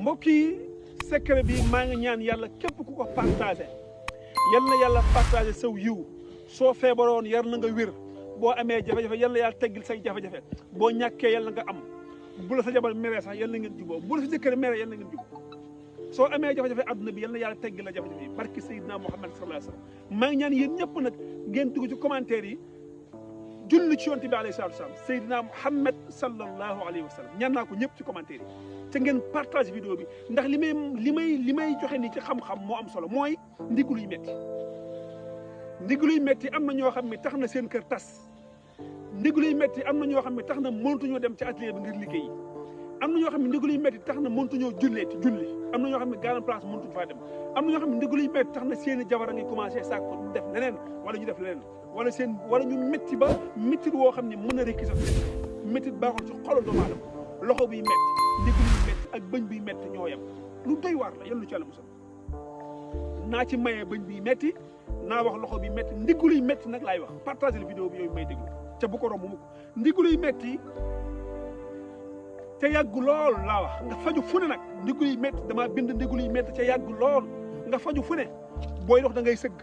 mbokk yi secret bi maa ngi ñaan yàlla képp ku ko partagé yal na yàlla partagé saw yiw soo feebaroon yar na nga wér boo amee jafe-jafe yal na yàlla teggil say jafe-jafe boo ñàkkee yal na nga am bu la sa jabar meree sax yal na ngeen juboo bu la sa jëkkër meree yal na ngeen juboo soo amee jafe-jafe adduna bi yal na yàlla teggil la jafe-jafe yi barki Seydina Muhammad sallallahu alayhi wa sallam maa ngi ñaan yéen ñëpp nag ngeen dugg ci commentaire yi julli ci yonent bi alayhi salaatu wa salaam Seydina Muhammad sallallahu alayhi wa sallam ñaan naa ko ñëpp ci commentaire yi te ngeen partage vidéo bi ndax li may joxe nii ci xam-xam moo am solo mooy ndigluy metti am na ñoo xam ne tax na seen kër tas ndigluy metti am na ñoo xam ne tax na mënatuñoo dem ci atelier bi ngir liggéey am na ñoo xam ne ndigluy metti tax na mënatuñoo julli am na ñoo xam ne garan place mënatuñ faa dem am na ñoo xam ne ndigluy metti tax na seen i jabar a ngi commencé saak ko def leneen wala ñu def leneen wala ñu métti ba métti woo xam ne mën a rekki sax métti baaxul ci xolu doomu aadama loxo buy metti ndigluy metti ak bëñ buy metti ñoo yem lu doy waar la yal na ci Yàlla musal naa ci mayee bëñ biy metti naa wax loxo bi metti ndigluy metti nag laay wax partager la vidéo bi yooyu may déglu ca bu ko romb mu ko ndigluy metti ca yàgg lool laa wax nga faju fu ne nag ndigluy metti damaa bind ndigluy metti ca yàgg lool nga faju fu ne booy dox da ngay sëgg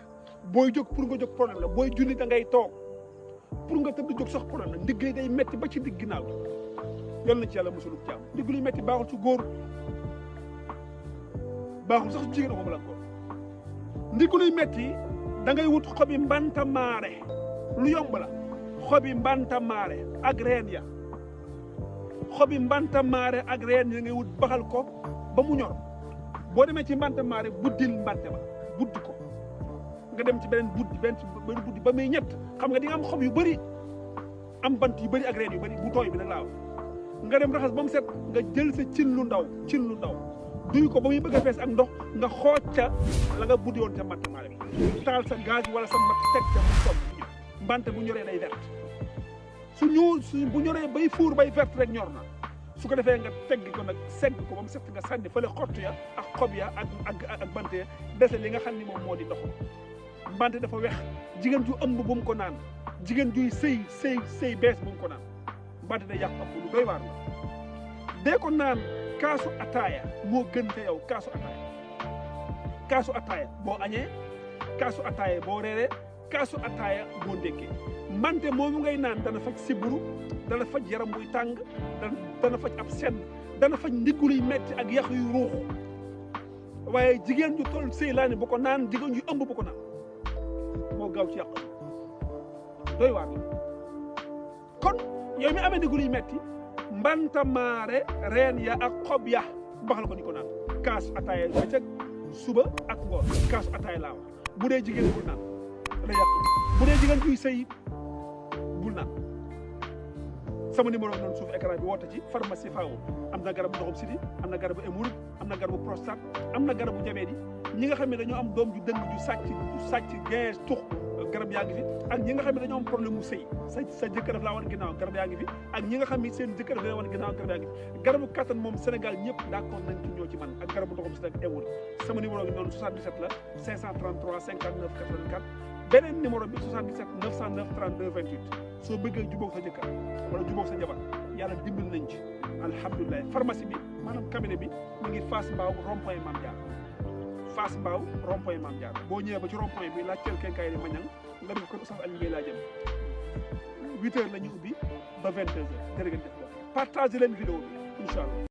booy jóg pour nga jóg problème la booy julli da ngay toog pour nga tëdd jóg sax problème la ndigg day metti ba ci digg ginnaaw yal na ci Yàlla musalub jàmm ndigluy metti baaxul ci góor baaxul sax ci jigéen waxuma la góor ndigluy metti da ngay wut xobi mbanta maare lu yomb la xobi mbanta maare ak reen ya xobi mbanta maare ak reen ya ngay wut baxal ko ba mu ñor boo demee ci mbanta maare buddil mbante ba buddi ko nga dem ci benn buddi ba muy ñett xam nga di nga am xob yu bëri am bant yu bëri ak reen yu bëri bu tooy bi nag laa wax nga dem raxas ba mu set nga jël sa cin lu ndaw duy ko ba muy bëgg a fees ak ndox nga xooj ca la nga buddi woon ca mbanta maare bi taal sa gaz wala sa mat teg ca mu sob mbante bu ñoree day verte bu ñoree bay fuur bay verte rek ñor na su ko defee nga tegg ko nag segg ko ba mu set nga sànni fële xott ya ak xob ya ak bante ya dese li nga xam ni moom moo di ndox mbante dafa wex jigéen ju ëmb bu mu ko naan jigéen juy sëy bees bu mu ko naan mbante day yàq ëmb lu doy waar la dee ko naan kaasu ataaya moo gën te yow kaasu ataaya boo añee kaasu ataaya boo reeree kaasu ataaya boo ndékkee mbante moomu ngay naan dana faj sibbiru dana faj yaram buy tàng dana faj ab sedd dana faj ndiguluy metti ak yax yu ruux waaye jigéen ju toll sëy laa ne bu ko naan jigéen ju ëmb bu ko naan moo gaaw ci yàq doy waar la kon yow mi amee ndiguluy metti mbanta maare reen ya ak xob ya baxal ko di ko naan kaas ataaya bëccëg suba ak ngoon kaas ataaya laa wax bu dee jigéen bul naan la yàq bu dee jigéen juy sëy bul naan sama numéro noonu suuf écran bi woote ci pharmacie Fao am na garabu ndoxum siti am na garabu hémorroïde am na garabu prostate am na garabu diabète yi ñi nga xam ne dañoo am doom ju dëng ju sàcc gaz tux garab yaa ngi fi ak ñi nga xam ne dañoo am problème mu sëy sa jëkkër daf laa wan ginnaaw garab yaa ngi fi ak ñi nga xam ne seen jëkkër daf laa wan ginnaaw garab yaa ngi fi garabu kattan moom Sénégal ñëpp d'accord nañ ci ñoo ci man ak garabu ndoxum siti ak hémorroïde sama numéro bi noonu 77 la 533 59 84 beneen numéro bi 77 909 32 28 soo bëggee jubóog sa jëkkër wala jubóog sa jabar yàlla dimbali nañ ci alhamdulilah pharmacie bi maanaam cabinet bi mu ngi Fass Mbao rond-point Mame Diarra Fass Mbao rond-point Mame Diarra boo ñëwee ba ci rond-point bi laajteel kenkaay di Mañang nga def ko Oustaz Alioune Gueye laa jëm 8 heures la ñu ubbi ba 22 heures jërë ngeen jëf partagé leen vidéo bi incha allah